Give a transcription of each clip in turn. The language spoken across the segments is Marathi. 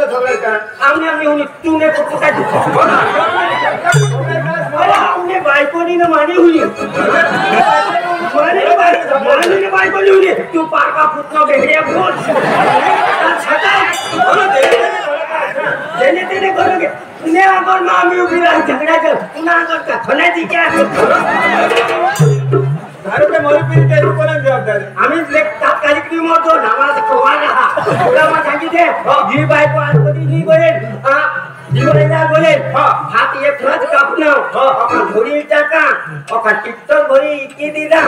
झगड़ा आमने आमने उन्हें तूने को पता हमने भाई को नहीं मानी हुई मानी भाई को नहीं हुई तू पार का पुत्र बेहरिया बोल देने तेने करोगे तूने अगर मामी उभी रहा झगड़ा कर तूने अगर का खाना दी क्या घर पे मोरी पीर के ऊपर ना जवाबदारी आम्ही लेक तात्कालिक रिमोट दो नामाला कोवा रहा तुला मग सांगितले जी बाई को आज कधी ही बोलेल हां जीवनला बोलेल हात एक खरच कापणं आपण घोडी टाका आपण टिकटर घोडी इतकी दिला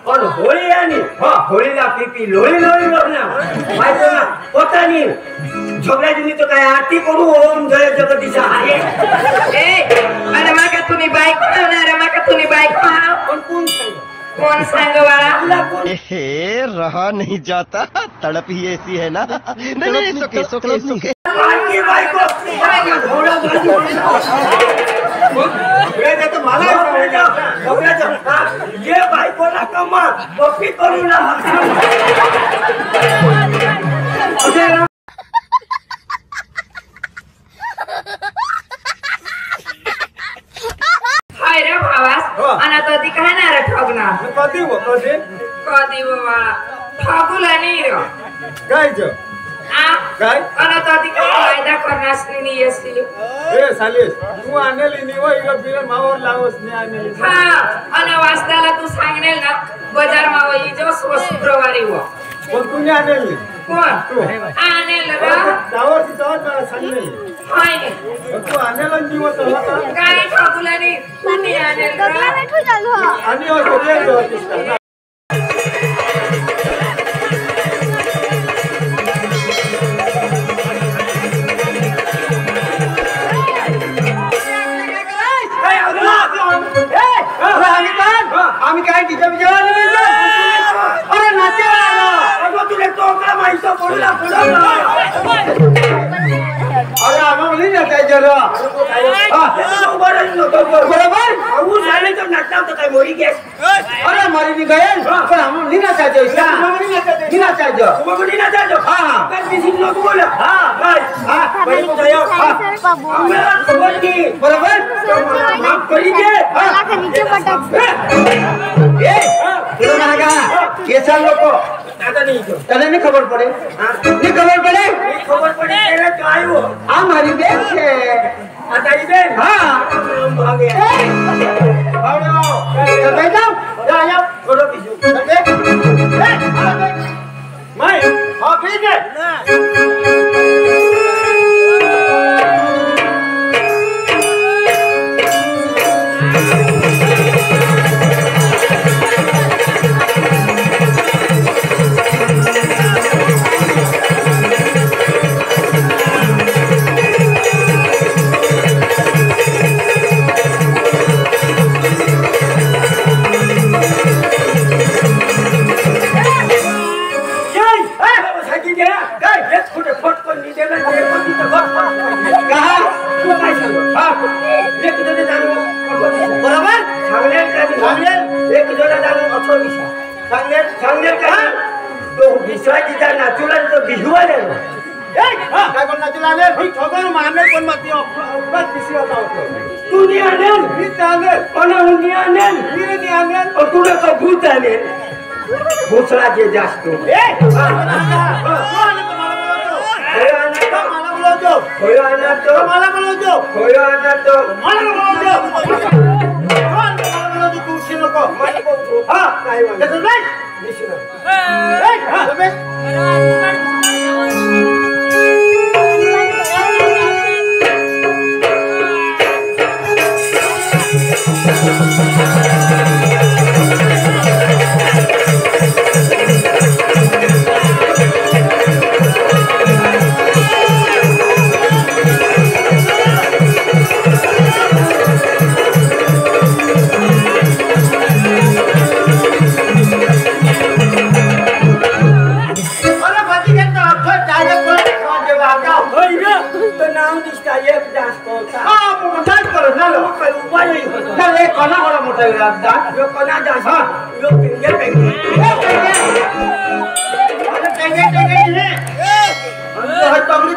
पण होळी आणि होळीला पीपी लोळी लोळी लोळना माहिती ना पोतानी झगड्याची तो काय आरती करू ओम जय जगदीश आहे ए अरे माका तुम्ही बाईक होणार माका तुम्ही बाईक पण कोण सांग कौन सांग वाला रहा नहीं जाता तड़प ही ऐसी है ना नहीं सुके बाकी बाईको घोडा बाजी तो मला ये बाईकोला कमा बफी करू ना हाय रे भावास आणि तो ती काय ना रे ठगना कधी कधी वाला ठगुला नाही रे काय जो आ काय आणि तो ती काय फायदा करण्यास नाही येसी ए सालेस तू आणली निव इला बिर मावर लावस ने आणली हा आणि वास्ताला तू सांगनेल ना बाजार माव इजो शुक्रवारी हो पण तूने आणली कोण आणेल रे त्यावरची तवर मला सांगली हाय तू आणला निव तवा काय ठगुला नाही तुम्ही आणेल रे आणि ओ सगळे होतीस आम्ही काय तिच्या विचारायला अरे नाचे अगं तुला टोकरा माहिती पडला अरे आम्हाला नाचायचं बरोबर अगू झाले तर नाचता होतं काय मोरी गॅस अरे मारी मी गएल पण आम्हाला नाचायचं नाचायचं हा काय किसी लोक बोला हा आम्हाला खबर की बरोबर माफ करी दे तुला मला का केसा लोक आता नहीं तने नहीं खबर पड़े नहीं खबर पड़े तेरा काय हो हमारी बेन से आतारी बेन हां भागे आओ बैठो जाओ छोड़ो बिजू चले मैं हां ठीक है भूसळाचे जास्त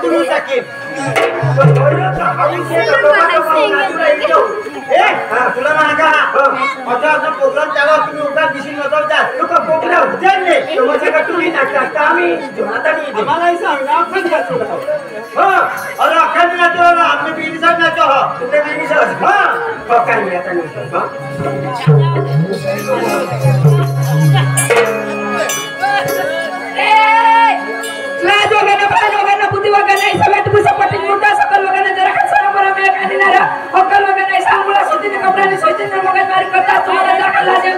तुम्ही टाकीन तुला मागा माझा आता प्रोग्राम त्यावर तुम्ही उगा दिसून नसवतात लोक पोकला होते नाही माझ्या तुम्ही नाटक आम्ही आम्हालाही सांग ना आपण जातो हो अरे अख्खा नाचो आम्ही बिनीचा नाचो हो तुझे बिनी सर हा काय नाही आता बुद्धी वगैरे सगळ्यात पुसपटी मोठा सकल वगैरे जरा कसं बरं मी काढणार होकल वगैरे सांगूला सुतीने कपड्याने सोयीने मग मारी करता तुम्हाला दाखल लाजेल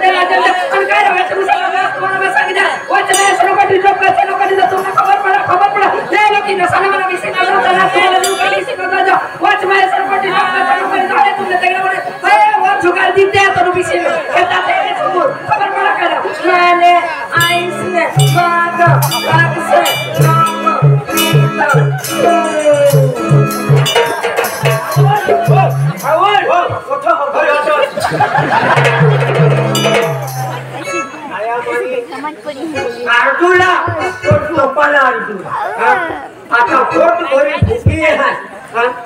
पण काय राहायचं पुसला तुम्हाला सांगितलं वाचना सर्वकटी जॉब करते लोकांनी जर तुम्हाला खबर पडा ले लोकींना सनमना विषय ना तुम्हाला लोकांनी शिकवता जा वाचना सर्वकटी जॉब करते लोकांनी झाले तुमच्या तगड्यामध्ये हे वर झुकार दिते तो विषय घेता ते समोर खबर पडा करा माने आईसने बाग बागसे अर्जुला टोपाला अर्जुन आता कोट कोरी फुकी आहे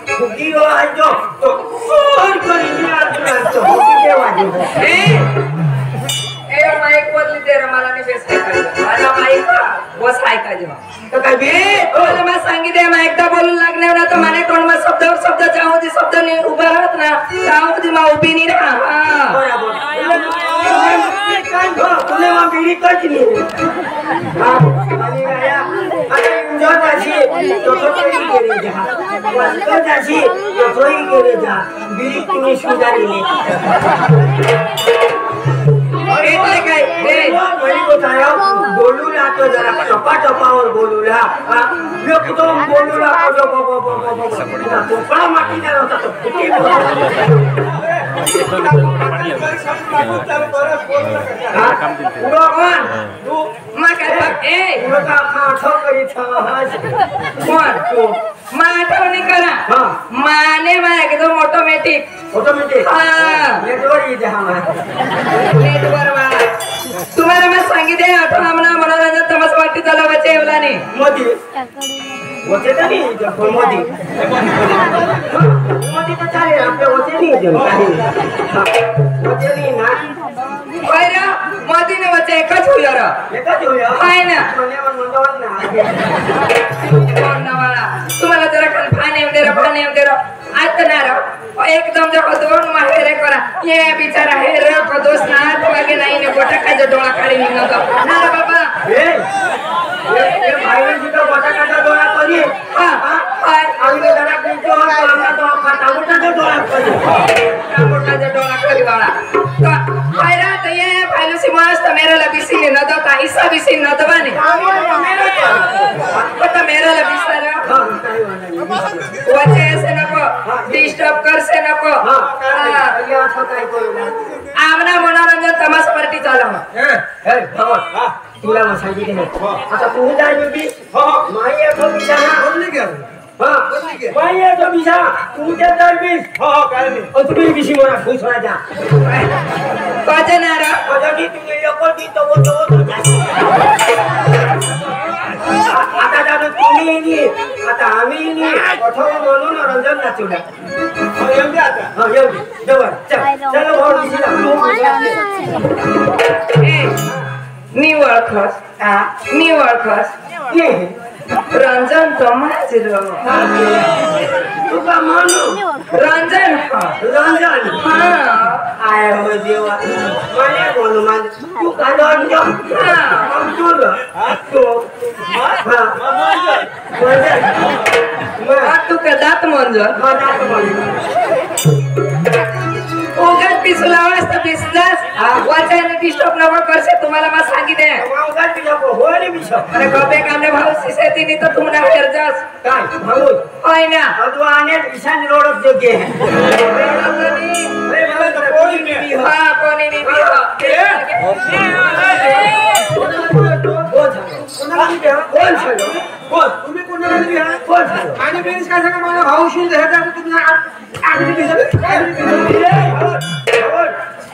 फुकी हो आजो तो कोण करी अर्जुन तो फुकी के वाजो ए माइक बदली दे रे मला नाही बेस ऐकायचं मला माइक बस ऐकायचं तो काय बे मला मग सांगितलं मग एकदा बोलून लागण्यावर आता माने तोंड मग शब्दावर शब्द जाऊ दे शब्द नाही उभा राहत ना जाऊ दे मग उभी नाही राहा बरोबर तुले मग बिडी कधी नाही आणि आया आता इंजॉय जाशी तो तोही गेले जा वाचतो जाशी तो तोही गेले जा बिडी तुम्ही सुधारली बोलू लागतो जरा टपा टपावर बोलू लोक तो बोलू लागतो माती होता आठवणी करा माने मा एकदम ऑटोमॅटिक ऑटोमॅटिक तुम्हाला मग सांगितले आठवणा मनोरंजन तमास वाटते त्याला बचावला नाही मोदी होते तर नाही मोदी मोदी तर चालेल आपल्या होते नाही ना मोदीने बचा एकच होईल हाय ना तुम्हाला जरा फाने दे एकदम जब दोन माहेरे करा ये बिचारा हे रे दोष ना तुम्हाला नाही ने गोटा का डोळा काढी निघतो ना रे बाबा ये भाई जी का गोटा का डोळा करी हाय आम्ही जरा पिंचो आम्हाला तो खाता डोळा करी बाळा हाय रा तो ये फाइलो से मस्त मेरा लबिसी न दो ताईसा बिसी न दो बने पता मेरा लबिसा रे वचे से नको डिस्टर्ब कर से नको आमना मनोरंजन तमास पार्टी चालू हे भगवान तुला मग सांगितले आता तू जाय बेबी माई तो बिसा बोलली का माई तो बिसा तू त्या जाय बीस काय नाही तुम्ही बिसी मोरा खुश हो जा कजनारा कजनी तुम्ही लोकटी तो आता जातो तुम्ही नाही आता आम्ही नाही कठोर मनोरंजन नाचूला एवढे आता एवढे जवळ चलो भाऊ बिसीला निवळखस रंजन तो माझं तुका म्हणू रंजन रंजन आय हो देवा मला बोलू माझ तू का रंजन तू का दात मंजर उगाच पिसला वाजता पिसलास वाचायला डिस्टर्ब नको करसे तुम्हाला मग सांगितले अरे कपे कामने भाऊ सिसे तिनी तो तुमना हेर जास काय भाऊ होय ना अदवाने विशाल रोड जोगे अरे मला तर कोणी नाही हां कोणी नाही कोण झालं कोण तुम्ही कोणाला दिली कोण झालं आणि बेरीज काय सांगा मला भाऊ शिल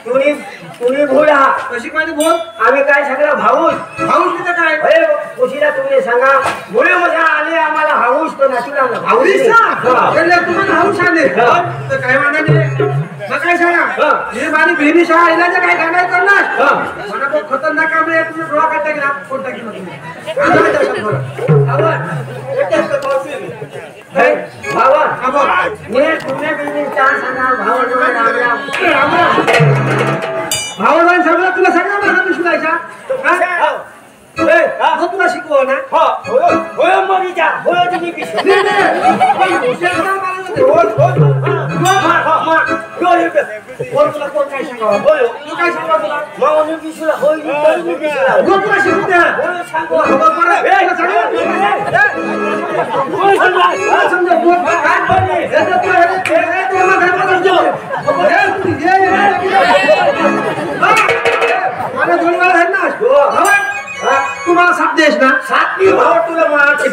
तुम्ही तुम्ही तुम्ही भोळा कशी माझी बोल आम्ही काय सगळं भाऊस भाऊस तिथं काय अरे कुशीला तुम्ही सांगा भोळे मजा आले आम्हाला हाऊस तो नाचूला भाऊस तुम्हाला हाऊस आले तर काय म्हणा मग काय सांगा हे माझी बहिणी शाळा इलाज काय काय करणार मला तो खतरनाक काम आहे तुम्ही डोळा काढता की ना कोणता की भावना सगळं तुला सगळं मला तू शिकायचा तुला शिकव ना काय सांगा तुम्हाला साथ देश ना सात भाव तुला मारते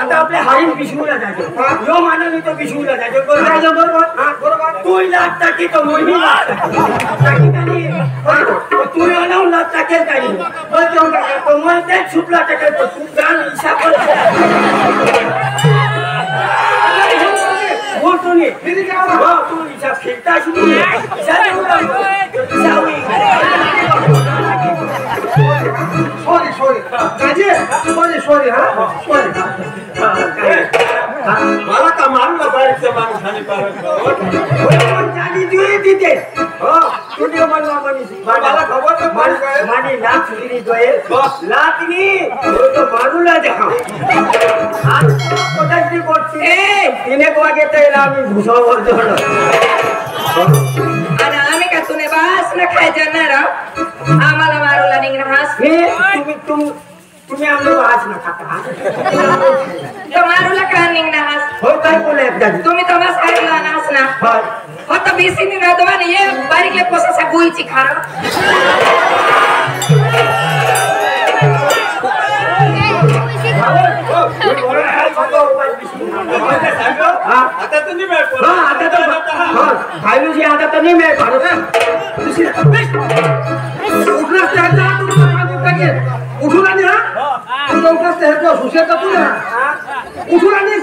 आता आपल्या हारीन पिशवूला जायचो जो मानवी तो पिशवूला जायचो बरोबर तू लाट टाकी तो मोहिनी तू येऊन लाट टाकेल काही बस जाऊन टाकेल तो मला तेच सुटला टाकेल तो तू जाण हिसाब बोलतो नी तू हिसाब फिरता सॉरी मला का मारून बाहेरचं माणूस आणि तिथे मला खबर माझी लाच सुटली लाचनी मारूला द्या तिने वागेत आम्ही भुसावर आणि आम्ही का तुने बास न खायचं ना राव आम्हाला मारूला निघणं हास तुम्ही आम्ही वास न खाता तो मारूला का निघणं हास हो काय बोलाय तुम्ही तमास खायला नास ना हो तर बेसिनी राहतो आणि ये बारीकले पोसासा गुईची खारा आता तुम्ही आता तर नाही मिळत उठून आणि सुशेर का तुला उठून आणि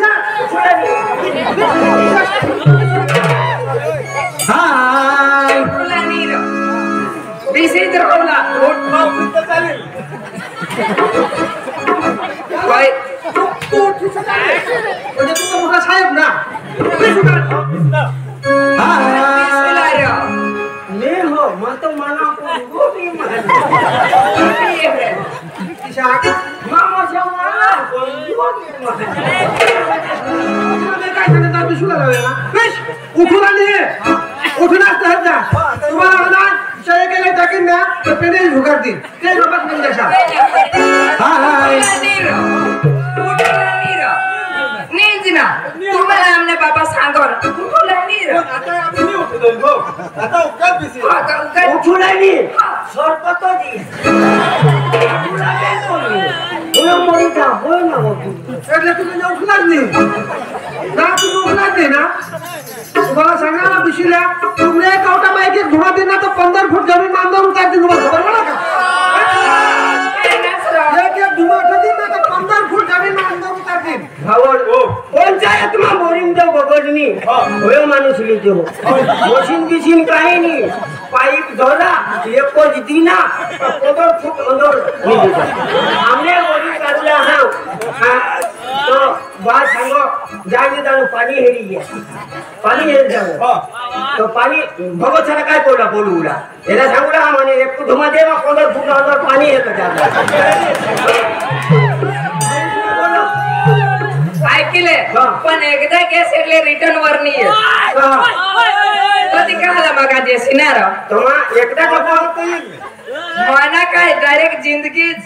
बेसिनी राहला चालेल म्हणजे तुझा मोठा साहेब ना हो मग तो मला उठून आणि उठून तुम्हाला केलं टाकीन ना तर पेढे झुकारतील ते नमक म्हणजे तुम्हाला आमने बाबा सांगो उठुलानी सरपत तुम्ही उठलाच नाही ना तुम्ही उठलाच नाही ना तुम्हाला सांगा ना पिशीला तुम्ही एक कवटा बाईक एक धुवा देणार तर 15 फूट जमीन बांधून उतारते तुम्हाला खबर पडा का एक धुवा देणार तर 15 फूट जमीन बांधून उतारते कोणच्या तुम्हा बोरिंग तो बघडनी होय माणूस लिहितो मशीन बिशीन काही नाही पाईप धोला एक को जितली ना 15 फूट अंदर हमने बोरिंग काढला हा तो बात सांगो जाने दानो पाणी हेरी गया पाणी हेर जाओ तो पाणी भगत सारा काय बोलू उडा याला सांगूला म्हणे एक धुमा देवा 15 फूट अंदर पाणी येतं ऐकले पण एकदा गॅस रिटर्न वर नाही कधी कहाला मगा जेसी ना रो तुम्हा एकदा कपा मना काय डायरेक्ट जिंदगीच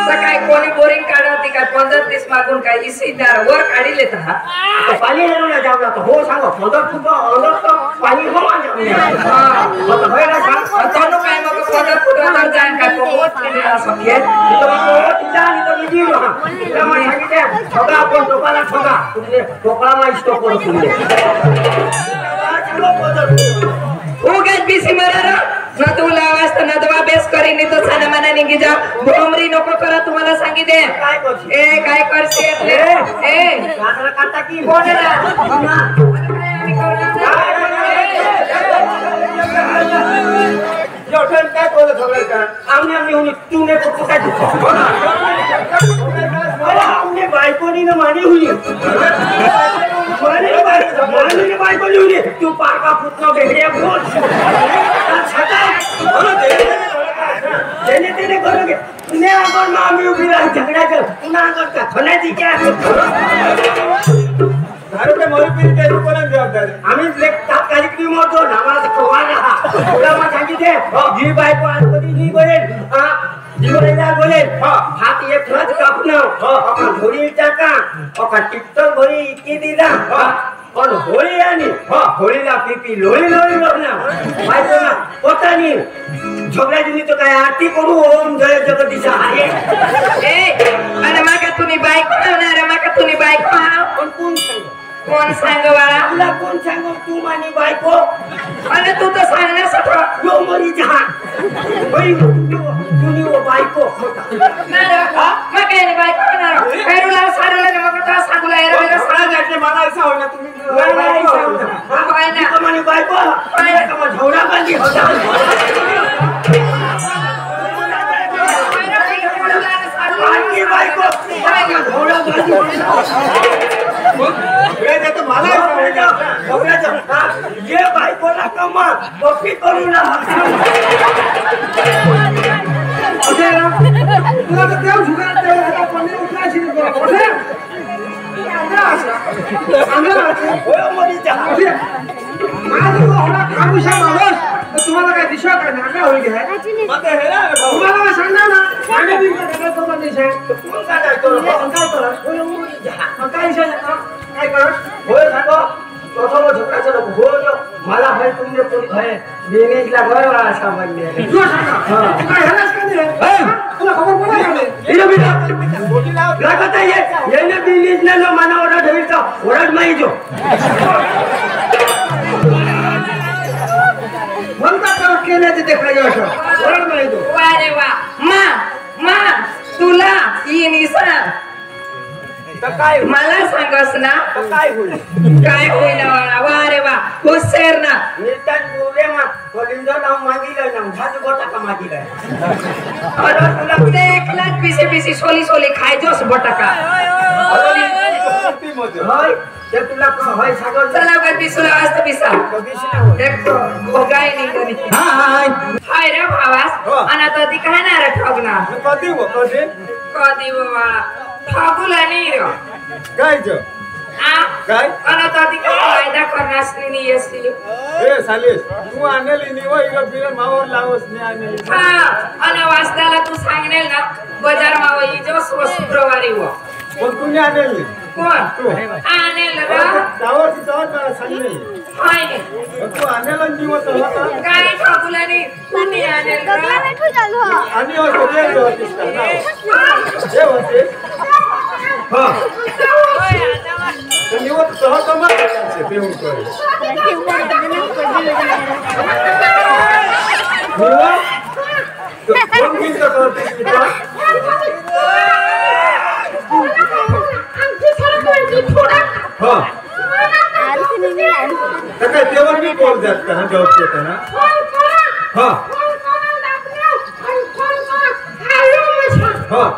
काय कोणी बोरिंग काढवती काय 15-30 मागून काय इसीदार वर काढी लेता हा पाणी येणार जावला तर हो सांगा 15 फूट अंदर तो पाणी हो मग होयला सांग तनु काय मग 15 फूट अंदर जाण काय बहुत केलेला सखे तो तिला तो निजी हा तिला मग सांगितले सगळं आपण टोपाला ठोका तुम्ही टोपाला स्टॉप करू तुम्ही हो गए बीसी मरारा न तुला आवाज तर नदवा बेस करी नाही तर साना माना निघी जा भोमरी नको करा तुम्हाला सांगितले काय करशील ए काय करशील ए रात्र काटा की कोणला जोठन काय बोलत सगळं का आम्ही होऊन तू ने फक्त काय आम्ही बायकोनी न मानी हुई मानी बायकोनी हुई तू पारका पुतनो बेहरिया बोल छटा देने तेने करोगे ने अगर मामी उभी रही झगड़ा कर पुन्हा अगर का खनाची क्या दारू पे मरी पीर के रूप में जवाबदारी आम्ही लेक तात्कालिक निमोतो नामाला कोवाना हा तुला मग सांगितले जी बायको आज कधी नाही बोलेल जीवनाला बोलेल हात एक खरंच कापणं आपण घोडी टाका आपण टिकटॉक घोडी इतकी दिला पण होळी आणि होळीला पिपी लोळी लोळी लागणार बायको ना पोतानी झगड्या जुनी तो काय आरती करू ओम जय जगदीशा आहे ए अरे माका तुम्ही बाईक होणार माका तुम्ही बाईक पण कोण सांग कोण सांग वाला तुला कोण सांग तू मानी बायको अरे तू तर सांगण्यासाठी यो मरी जहान बाई तुनी वो बायको मग काय बाईक होणार खैरुला सारला मग तो सांगला यार सगळा जाके मला ऐसा होना तुम्ही काय ना कमानी बायको काय कमा झवडा बांधी होता बाकी बायको झवडा बांधी वेळ तो मला ये बायकोला कमा कॉपी करू ना तुला तर देव झुकायला ते आता पन्ने उठलाशी हो मरी जहान तुम्हाला काय दिशा काय नाका होईल काय मत है ना तुम्हाला सांगा ना सांगा बी काय तो पण दिशा कोण काय तो काय करा हो मरी जहान काय दिशा काय करा होय सांगो प्रथम झोपडाचं नको हो जो मला भाई तुमने कोणी भाई बिनेजला घर वाला समजले जो सांगा काय हलास का नाही तुला खबर पडला का नाही इलो बिना लागत आहे येने बिनेज ना मना ओरड होईचा ओरड माई जो म्हणता का केल्याचे ते काय असं ओरड नाही तो वा रे वा मा तुला ही निसा तर काय मला सांगस ना तर काय होईल काय होईल वाला वा रे वा हुसेर ना नितान बोले मा कोलिंदो नाव मागिलं ना झाजू गोटा का मागिलं अरे तुला देखलाच पिसे सोली खायजोस बटाका होय ते तुला होय सागो चला कर पिसुला वाजता पिसा देखो भोगाई निघणी हाय रे भावास आणि आता ती काय ना रे ठगना कधी हो कधी कधी वाला ठगुला नाही रे काय जो आ काय आणि आता ती काय फायदा करण्यास नाही येसी ए सालिस तू आणली निव इला बिर मावर लावस ने आणली हा आणि वाजताला तू सांगनेल ना बाजार माव इजो शुक्रवारी हो पण तुम्ही आणली कोण तू आणेल रे त्यावरची तवा मला सांगली हाय तू आणला निव तर होता काय ठगुला नाही तुम्ही आणेल रे आणि होते ते होतीस का जे होते हां तर निव तर होता मग ते होऊन करे कोण किती करते तुला हां काय तेवर मी बोल जात का ना जॉब करता ना हां हां हां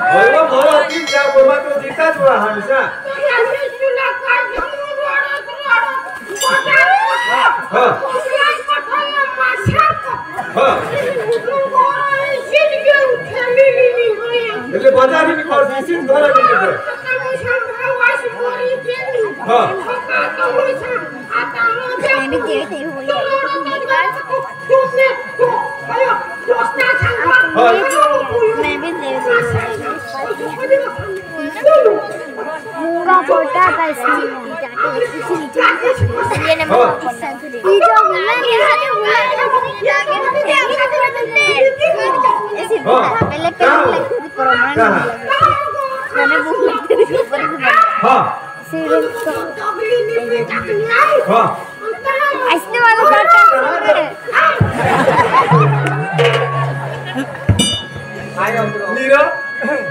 हो बरो तीन जा बोमा तो दिखाच वा हमसा એટલે બજારી ની કોલ વિસિટ ઘરે ની मूंगा फोटा का इसमें ये ने पहले मैंने भूख लगती थी ऊपर हां हां ऐसे वाला नीरा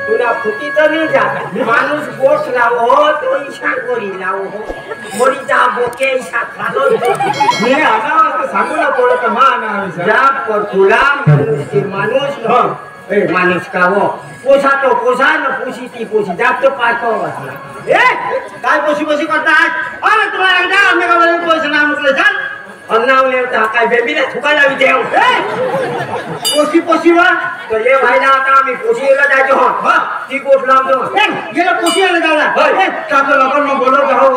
तुला फुटी तर नाही जात माणूस गोठ लावो तो इशा करी लावो मोरीचा बोके इशा खालो मी आना तो सांगू ना पडत मा ना जा पर तुला माणूस हां ए माणूस का हो पोसा तो पोसा न पोशी ती पोशी जास्त पाठव बसला ए काय पोशी पोशी करतात अरे तुम्हाला जा आम्ही का बोलतो पैसे नाम नुकले चल अन्नावले होता काय बेबीला थुकायला विदेव पोशी पोशी वा तो ये भाईला आता आम्ही पोशीला जायचो हो ती गोठ लावतो गेला पोशीला जायला ए टाकलं आपण मग बोलवतो हो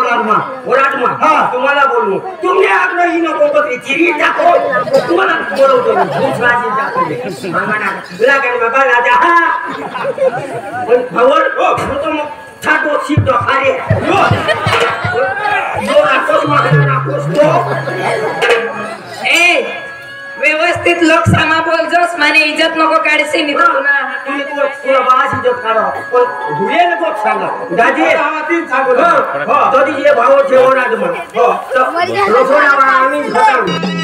ओराडमा हां तुम्हाला बोलू तुम्ही आग्रही नको बघ चिरी टाको तुम्हाला बोलवतो दुसराची टाको मामाना लागेल बाबा राजा पण भावर तो मग छाटो शिप खाली यो आकोस मागला आकोस तो ए व्यवस्थित लोक सामा बोलजोस माने इज्जत नको काढसी नी तुला तुम्ही तुला बास इज्जत काढो पण धुळे नको सांगा दाजी तीन सांगू हो तरी हे भाव जेवण आज मग हो तर रोसोडा आम्ही खातो